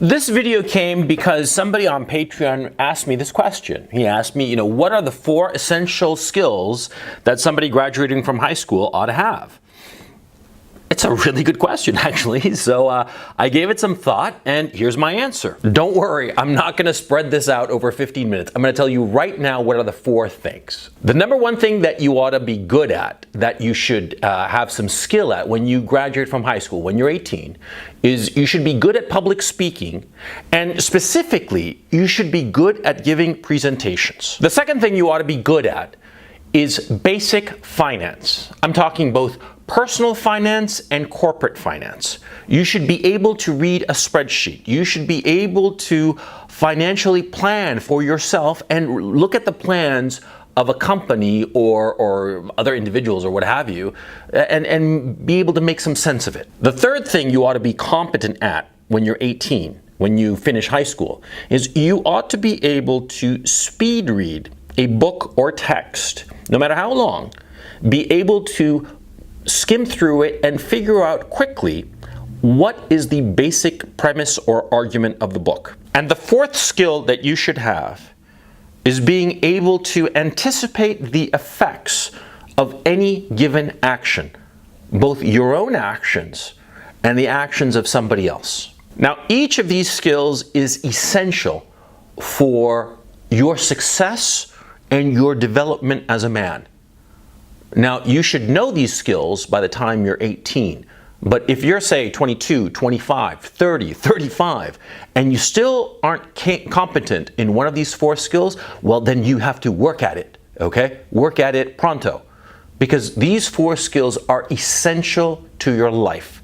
This video came because somebody on Patreon asked me this question. He asked me, what are the 4 essential skills that somebody graduating from high school ought to have? It's a really good question, actually. So I gave it some thought, and here's my answer. Don't worry, I'm not going to spread this out over 15 minutes. I'm going to tell you right now what are the 4 things. The number 1 thing that you ought to be good at, that you should have some skill at when you graduate from high school, when you're 18, is you should be good at public speaking, and specifically, you should be good at giving presentations. The second thing you ought to be good at is basic finance. I'm talking both personal finance and corporate finance. You should be able to read a spreadsheet. You should be able to financially plan for yourself and look at the plans of a company or other individuals or what have you, and be able to make some sense of it. The third thing you ought to be competent at when you're 18, when you finish high school, is you ought to be able to speed read a book or text, no matter how long, be able to skim through it and figure out quickly what is the basic premise or argument of the book. And the fourth skill that you should have is being able to anticipate the effects of any given action, both your own actions and the actions of somebody else. Now, each of these skills is essential for your success and your development as a man. Now, you should know these skills by the time you're 18. But if you're, say, 22, 25, 30, 35, and you still aren't competent in one of these 4 skills, well, then you have to work at it, okay? Work at it pronto. Because these 4 skills are essential to your life.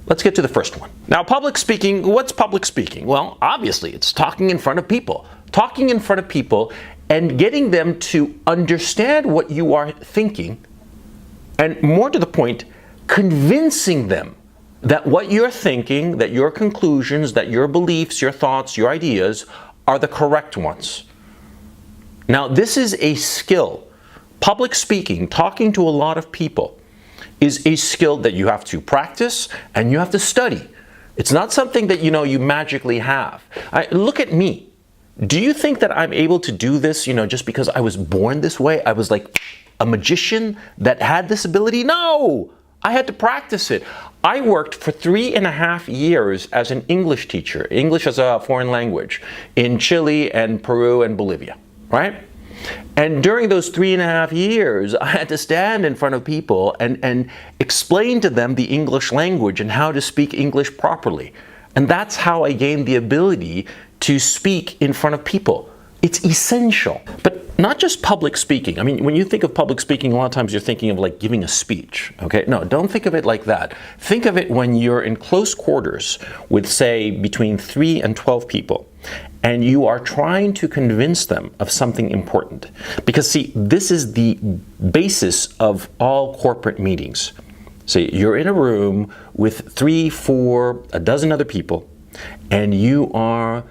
Let's get to the first one. Now, public speaking, what's public speaking? Well, obviously, it's talking in front of people. Talking in front of people and getting them to understand what you are thinking, and more to the point, convincing them that what you're thinking, that your conclusions, that your beliefs, your thoughts, your ideas are the correct ones. Now, this is a skill. Public speaking, talking to a lot of people, is a skill that you have to practice and you have to study. It's not something that you magically have. Look at me. Do you think that I'm able to do this, just because I was born this way? I was like a magician that had this ability? No! I had to practice it. I worked for 3.5 years as an English teacher, English as a foreign language, in Chile and Peru and Bolivia, right? And during those 3.5 years, I had to stand in front of people and explain to them the English language and how to speak English properly. And that's how I gained the ability to speak in front of people. It's essential. But not just public speaking. I mean, when you think of public speaking, a lot of times you're thinking of like giving a speech, okay? No, don't think of it like that. Think of it when you're in close quarters with, say, between 3 and 12 people, and you are trying to convince them of something important. Because see, this is the basis of all corporate meetings. See, you're in a room with 3, 4, a dozen other people, and you are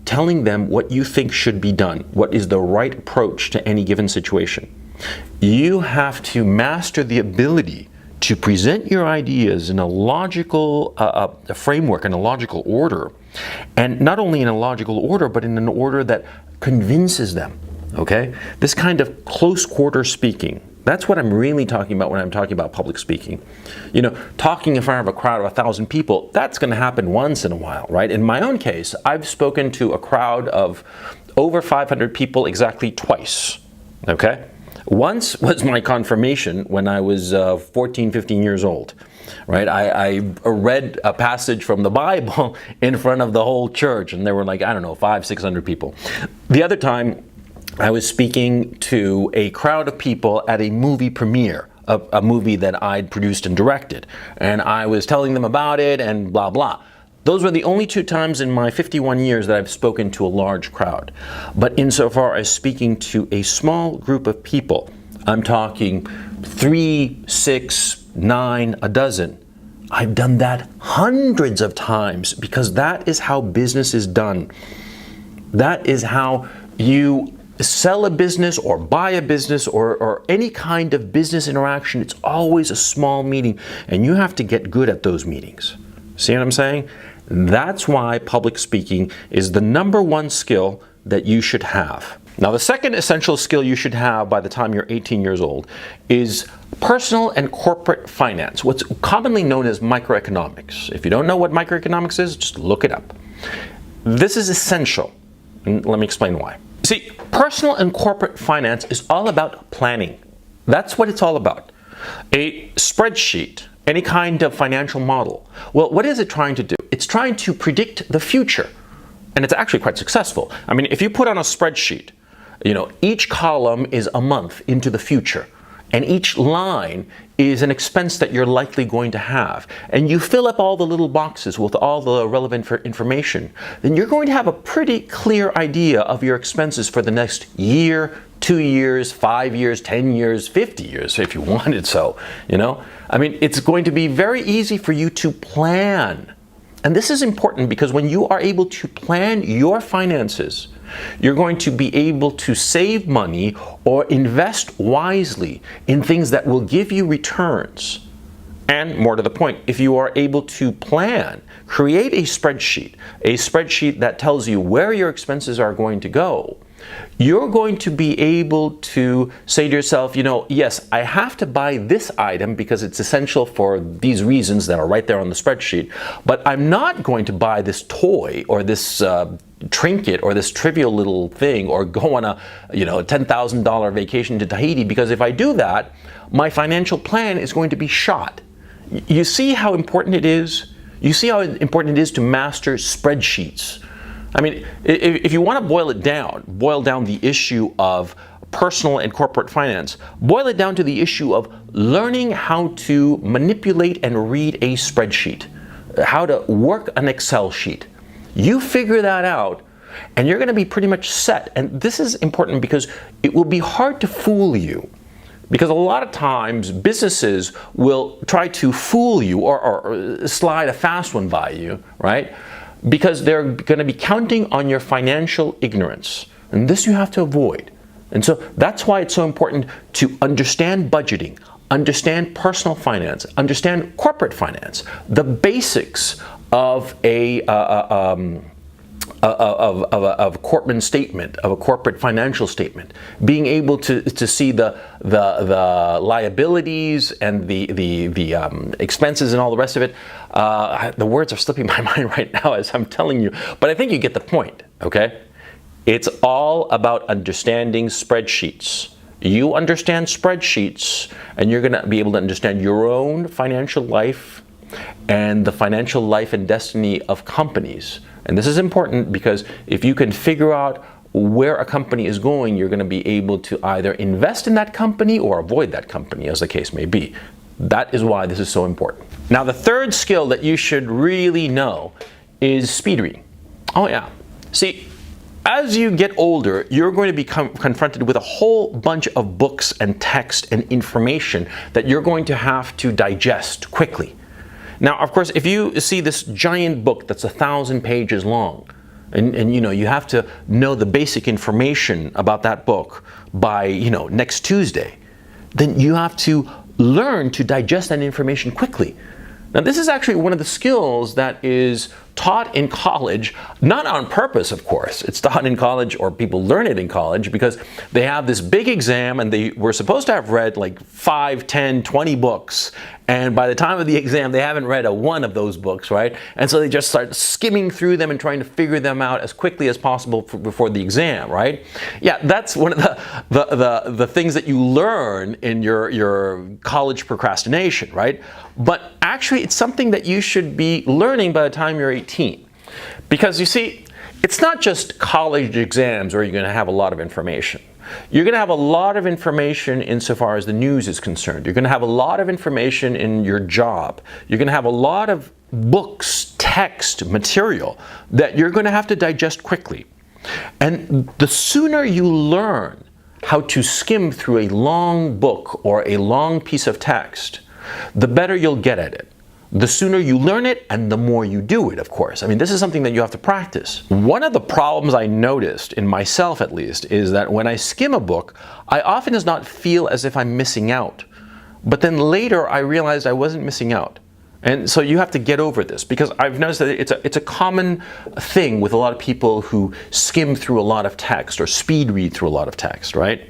telling them what you think should be done, what is the right approach to any given situation. You have to master the ability to present your ideas in a logical a framework, in a logical order, and not only in a logical order, but in an order that convinces them, okay? This kind of close quarter speaking, that's what I'm really talking about when I'm talking about public speaking. Talking in front of a crowd of 1,000 people, that's going to happen once in a while, right? In my own case, I've spoken to a crowd of over 500 people exactly twice, okay? Once was my confirmation when I was 14, 15 years old, right? I read a passage from the Bible in front of the whole church, and there were like, 500, 600 people. The other time, I was speaking to a crowd of people at a movie premiere, a movie that I'd produced and directed. And I was telling them about it and blah, blah. Those were the only 2 times in my 51 years that I've spoken to a large crowd. But insofar as speaking to a small group of people, I'm talking 3, 6, 9, a dozen. I've done that hundreds of times because that is how business is done. That is how you sell a business or buy a business or any kind of business interaction. It's always a small meeting, and you have to get good at those meetings. See what I'm saying? That's why public speaking is the number one skill that you should have. Now, the second essential skill you should have by the time you're 18 years old is personal and corporate finance, what's commonly known as microeconomics. If you don't know what microeconomics is, just look it up. This is essential, and let me explain why. See, personal and corporate finance is all about planning. That's what it's all about. A spreadsheet, any kind of financial model. Well, what is it trying to do? It's trying to predict the future, and it's actually quite successful. I mean, if you put on a spreadsheet, each column is a month into the future, and each line is an expense that you're likely going to have, and you fill up all the little boxes with all the relevant information, then you're going to have a pretty clear idea of your expenses for the next year, 2 years, 5 years, 10 years, 50 years, if you wanted so, I mean, it's going to be very easy for you to plan. And this is important because when you are able to plan your finances, you're going to be able to save money or invest wisely in things that will give you returns. And more to the point, if you are able to plan, create a spreadsheet that tells you where your expenses are going to go, you're going to be able to say to yourself, yes, I have to buy this item because it's essential for these reasons that are right there on the spreadsheet, but I'm not going to buy this toy or this trinket or this trivial little thing or go on a $10,000 vacation to Tahiti, because if I do that, my financial plan is going to be shot. You see how important it is? You see how important it is to master spreadsheets. I mean, if you want to boil down the issue of personal and corporate finance, boil it down to the issue of learning how to manipulate and read a spreadsheet, how to work an Excel sheet. You figure that out, and you're going to be pretty much set. And this is important because it will be hard to fool you. Because a lot of times businesses will try to fool you or slide a fast one by you, right? Because they're going to be counting on your financial ignorance. And this you have to avoid. And so that's why it's so important to understand budgeting, understand personal finance, understand corporate finance, the basics of a corporate statement, of a corporate financial statement, being able to see the liabilities and the expenses and all the rest of it. The words are slipping my mind right now as I'm telling you, but I think you get the point, okay? It's all about understanding spreadsheets. You understand spreadsheets, and you're going to be able to understand your own financial life and the financial life and destiny of companies. And this is important because if you can figure out where a company is going, you're going to be able to either invest in that company or avoid that company, as the case may be. That is why this is so important. Now, the third skill that you should really know is speed reading. Oh yeah. See, as you get older, you're going to become confronted with a whole bunch of books and text and information that you're going to have to digest quickly. Now, of course, if you see this giant book that's 1,000 pages long, and you have to know the basic information about that book by next Tuesday, then you have to learn to digest that information quickly. Now, this is actually one of the skills that is taught in college, not on purpose, of course. It's taught in college, or people learn it in college, because they have this big exam and they were supposed to have read like 5, 10, 20 books. And by the time of the exam, they haven't read one of those books, right? And so they just start skimming through them and trying to figure them out as quickly as possible before the exam, right? Yeah, that's one of the things that you learn in your college procrastination, right? But actually, it's something that you should be learning by the time you're 18. Because you see, it's not just college exams where you're going to have a lot of information. You're going to have a lot of information insofar as the news is concerned. You're going to have a lot of information in your job. You're going to have a lot of books, text, material that you're going to have to digest quickly. And the sooner you learn how to skim through a long book or a long piece of text, the better you'll get at it. The sooner you learn it and the more you do it, of course. I mean, this is something that you have to practice. One of the problems I noticed, in myself at least, is that when I skim a book, I often does not feel as if I'm missing out. But then later I realized I wasn't missing out. And so you have to get over this, because I've noticed that it's a common thing with a lot of people who skim through a lot of text or speed read through a lot of text, right?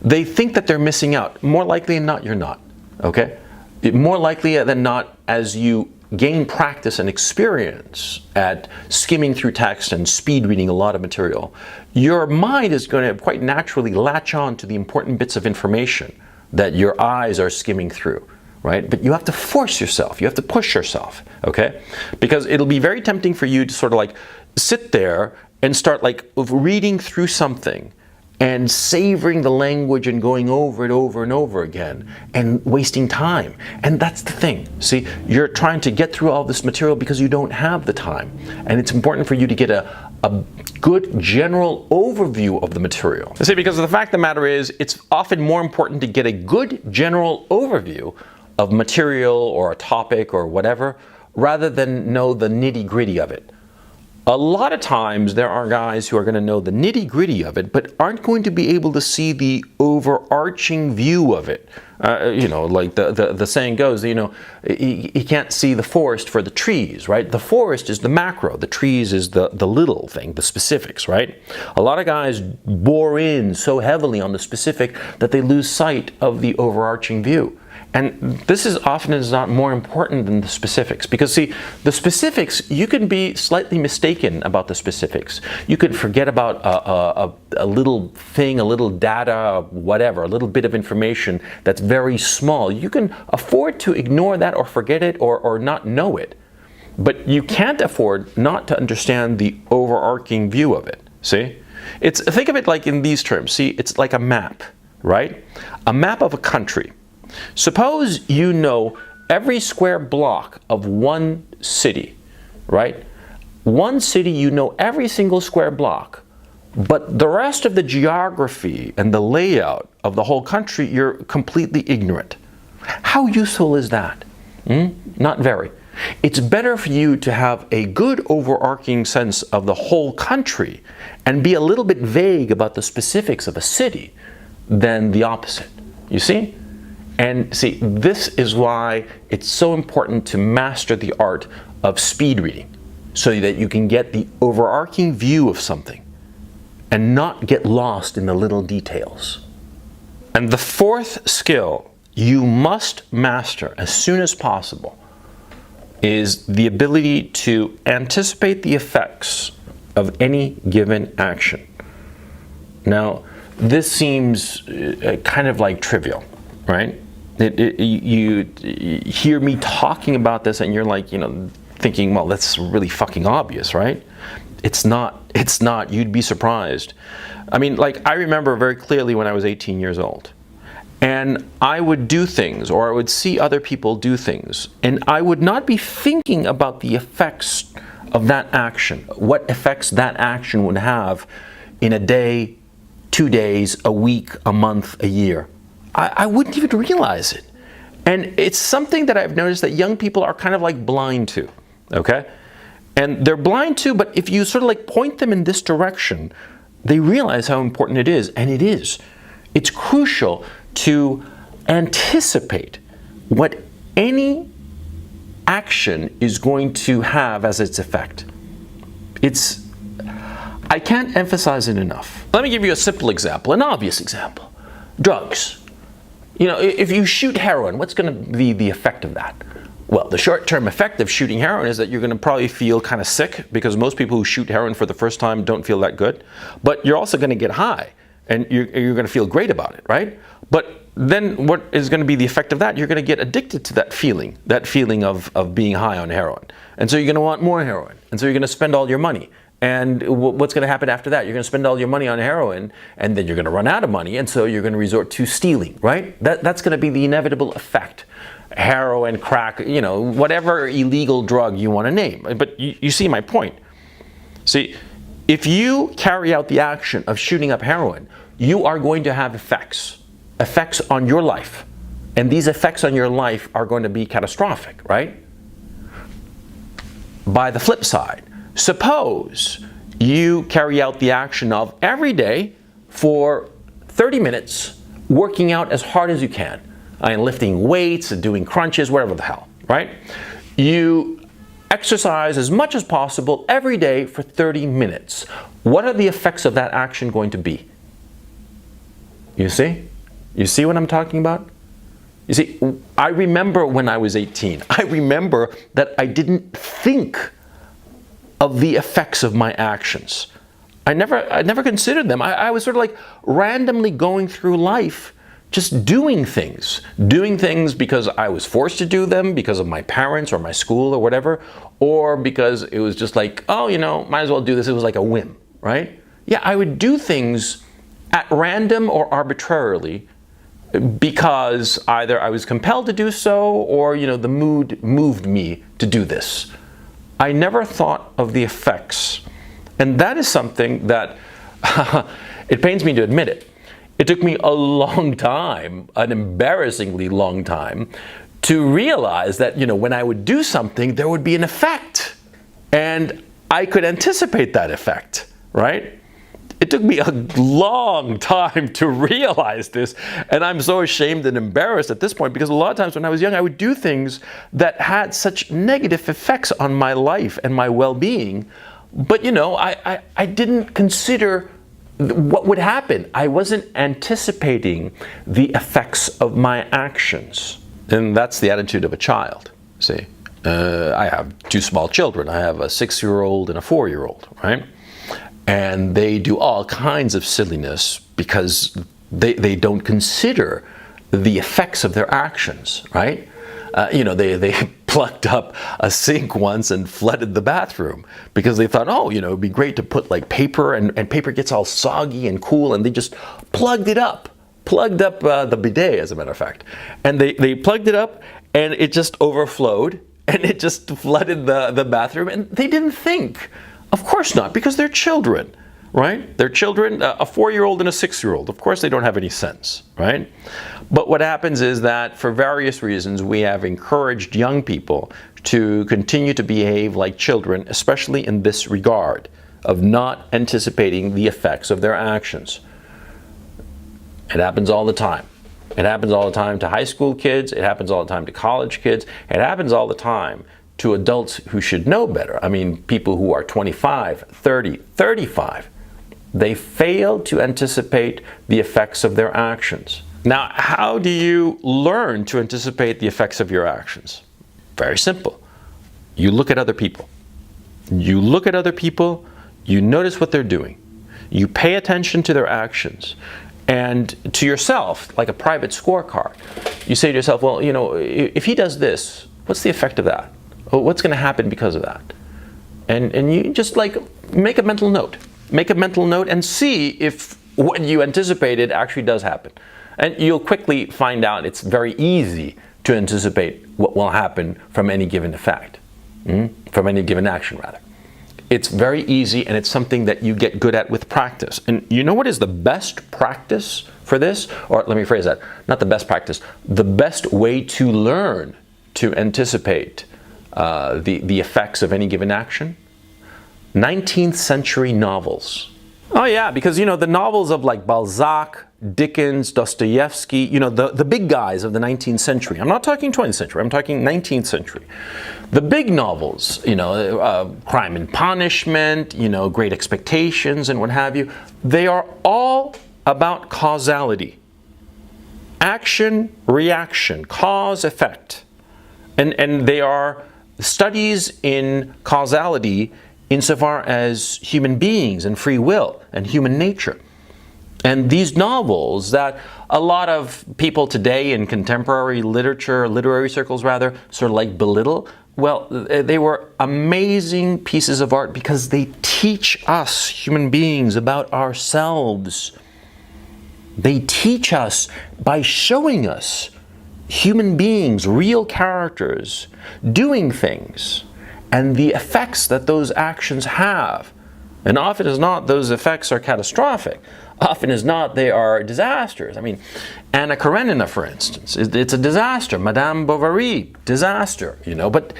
They think that they're missing out. More likely than not, you're not, okay? More likely than not, as you gain practice and experience at skimming through text and speed reading a lot of material, your mind is going to quite naturally latch on to the important bits of information that your eyes are skimming through. Right? But you have to force yourself, you have to push yourself, okay? Because it'll be very tempting for you to sort of like sit there and start like reading through something and savoring the language and going over it over and over again and wasting time. And that's the thing. See, you're trying to get through all this material because you don't have the time. And it's important for you to get a good general overview of the material. See, because the fact of the matter is, it's often more important to get a good general overview of material or a topic or whatever, rather than know the nitty-gritty of it. A lot of times there are guys who are going to know the nitty-gritty of it, but aren't going to be able to see the overarching view of it. Like the saying goes, you can't see the forest for the trees, right? The forest is the macro, the trees is the little thing, the specifics, right? A lot of guys bore in so heavily on the specific that they lose sight of the overarching view. And this is often is not more important than the specifics, because see, the specifics, you can be slightly mistaken about the specifics. You could forget about a little thing, a little data, whatever, a little bit of information that's very small. You can afford to ignore that or forget it or not know it. But you can't afford not to understand the overarching view of it, see? Think of it like in these terms, see, it's like a map, right? A map of a country. Suppose you know every square block of one city, right? One city, you know every single square block, but the rest of the geography and the layout of the whole country, you're completely ignorant. How useful is that? Not very. It's better for you to have a good overarching sense of the whole country and be a little bit vague about the specifics of a city than the opposite. You see? And see, this is why it's so important to master the art of speed reading, so that you can get the overarching view of something and not get lost in the little details. And the fourth skill you must master as soon as possible is the ability to anticipate the effects of any given action. Now, this seems kind of like trivial, right? You hear me talking about this and you're like, thinking, well, that's really fucking obvious, right? It's not. You'd be surprised. I mean, like, I remember very clearly when I was 18 years old, and I would do things, or I would see other people do things, and I would not be thinking about the effects of that action, what effects that action would have in a day, 2 days, a week, a month, a year. I wouldn't even realize it. And it's something that I've noticed that young people are kind of like blind to, okay? And they're blind to, but if you sort of like point them in this direction, they realize how important it is, and it is. It's crucial to anticipate what any action is going to have as its effect. I can't emphasize it enough. Let me give you a simple example, an obvious example. Drugs. If you shoot heroin, what's going to be the effect of that? Well, the short-term effect of shooting heroin is that you're going to probably feel kind of sick, because most people who shoot heroin for the first time don't feel that good. But you're also going to get high, and you're going to feel great about it, right? But then what is going to be the effect of that? You're going to get addicted to that feeling of being high on heroin. And so you're going to want more heroin. And so you're going to spend all your money. And what's going to happen after that? You're going to spend all your money on heroin, and then you're going to run out of money, and so you're going to resort to stealing, right? That's going to be the inevitable effect. Heroin, crack, whatever illegal drug you want to name. But you see my point. See, if you carry out the action of shooting up heroin, you are going to have effects on your life. And these effects on your life are going to be catastrophic, right? By the flip side, suppose you carry out the action of every day for 30 minutes working out as hard as you can, and lifting weights and doing crunches, whatever the hell, right? You exercise as much as possible every day for 30 minutes. What are the effects of that action going to be? You see? You see what I'm talking about? You see, I remember when I was 18, I remember that I didn't think of the effects of my actions. I never considered them. I was sort of like randomly going through life, just doing things because I was forced to do them because of my parents or my school or whatever, or because it was just like, oh, might as well do this. It was like a whim, right? Yeah, I would do things at random or arbitrarily because either I was compelled to do so or, the mood moved me to do this. I never thought of the effects. And that is something that, it pains me to admit it, it took me a long time, an embarrassingly long time, to realize that, when I would do something, there would be an effect. And I could anticipate that effect, right? It took me a long time to realize this, and I'm so ashamed and embarrassed at this point because a lot of times when I was young, I would do things that had such negative effects on my life and my well-being, but I didn't consider what would happen. I wasn't anticipating the effects of my actions, and that's the attitude of a child, see? I have two small children. I have a 6-year-old and a 4-year-old, right? And they do all kinds of silliness because they don't consider the effects of their actions, right? They plucked up a sink once and flooded the bathroom because they thought, it'd be great to put like paper and paper gets all soggy and cool, and they just plugged up the bidet, as a matter of fact. And they plugged it up and it just overflowed and it just flooded the bathroom, and they didn't think. Of course not, because they're children, right? They're children, a 4-year-old and a 6-year-old. Of course they don't have any sense, right? But what happens is that for various reasons, we have encouraged young people to continue to behave like children, especially in this regard of not anticipating the effects of their actions. It happens all the time. It happens all the time to high school kids. It happens all the time to college kids. It happens all the time to adults who should know better. I mean, people who are 25, 30, 35. They fail to anticipate the effects of their actions. Now, how do you learn to anticipate the effects of your actions? Very simple. You look at other people. You look at other people, you notice what they're doing. You pay attention to their actions. And to yourself, like a private scorecard, you say to yourself, well, if he does this, what's the effect of that? What's going to happen because of that? And you just make a mental note. Make a mental note and see if what you anticipated actually does happen. And you'll quickly find out it's very easy to anticipate what will happen from any given effect, from any given action, rather. It's very easy, and it's something that you get good at with practice. And you know what is the best practice for this? Or let me phrase that, not the best practice, the best way to learn to anticipate the effects of any given action? 19th century novels. Oh yeah, because the novels of like Balzac, Dickens, Dostoevsky, the big guys of the 19th century. I'm not talking 20th century, I'm talking 19th century. The big novels, Crime and Punishment, Great Expectations and what have you, they are all about causality. Action, reaction, cause, effect. And they are studies in causality insofar as human beings and free will and human nature. And these novels that a lot of people today in contemporary literature, literary circles rather, sort of belittle, well, they were amazing pieces of art because they teach us human beings about ourselves. They teach us by showing us human beings, real characters, doing things, and the effects that those actions have. And often as not, those effects are catastrophic. Often as not, they are disasters. I mean, Anna Karenina, for instance, it's a disaster. Madame Bovary, disaster, But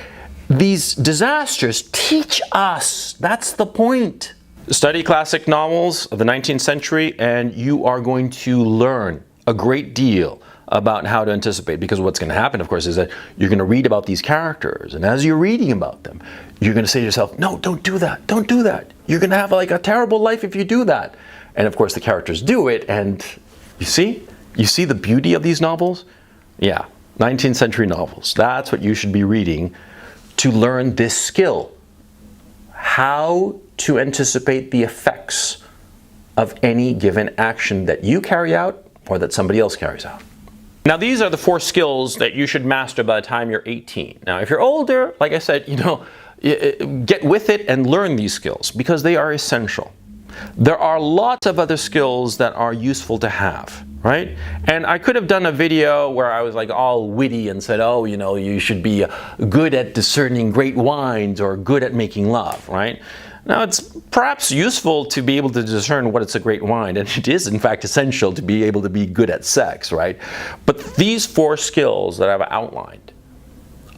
these disasters teach us. That's the point. Study classic novels of the 19th century, and you are going to learn a great deal about how to anticipate, because what's going to happen, of course, is that you're going to read about these characters, and as you're reading about them, you're going to say to yourself, no, don't do that, don't do that. You're going to have like a terrible life if you do that. And of course the characters do it, and you see the beauty of these novels? Yeah, 19th century novels. That's what you should be reading to learn this skill. How to anticipate the effects of any given action that you carry out or that somebody else carries out. Now, these are the 4 skills that you should master by the time you're 18. Now, if you're older, like I said, get with it and learn these skills because they are essential. There are lots of other skills that are useful to have, right? And I could have done a video where I was like all witty and said, oh, you should be good at discerning great wines or good at making love, right? Now, it's perhaps useful to be able to discern what is a great wine, and it is, in fact, essential to be able to be good at sex, right? But these 4 skills that I've outlined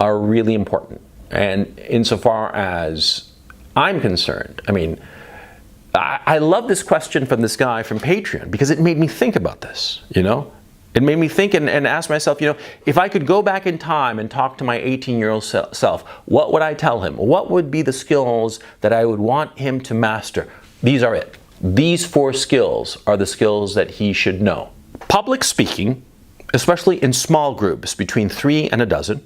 are really important. And insofar as I'm concerned, I love this question from this guy from Patreon because it made me think about this, It made me think and ask myself, if I could go back in time and talk to my 18-year-old self, what would I tell him? What would be the skills that I would want him to master? These are it. These 4 skills are the skills that he should know. Public speaking, especially in small groups between 3 and a dozen.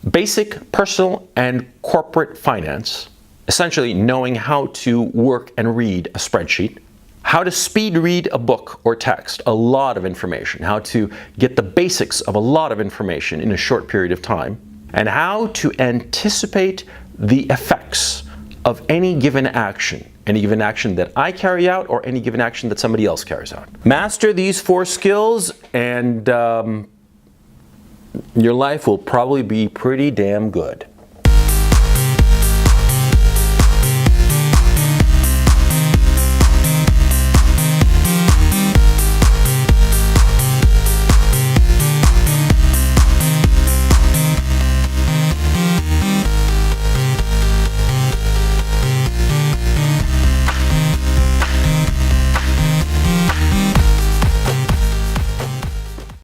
Basic personal and corporate finance, essentially knowing how to work and read a spreadsheet. How to speed read a book or text, a lot of information. How to get the basics of a lot of information in a short period of time. And how to anticipate the effects of any given action that I carry out or any given action that somebody else carries out. Master these 4 skills and your life will probably be pretty damn good.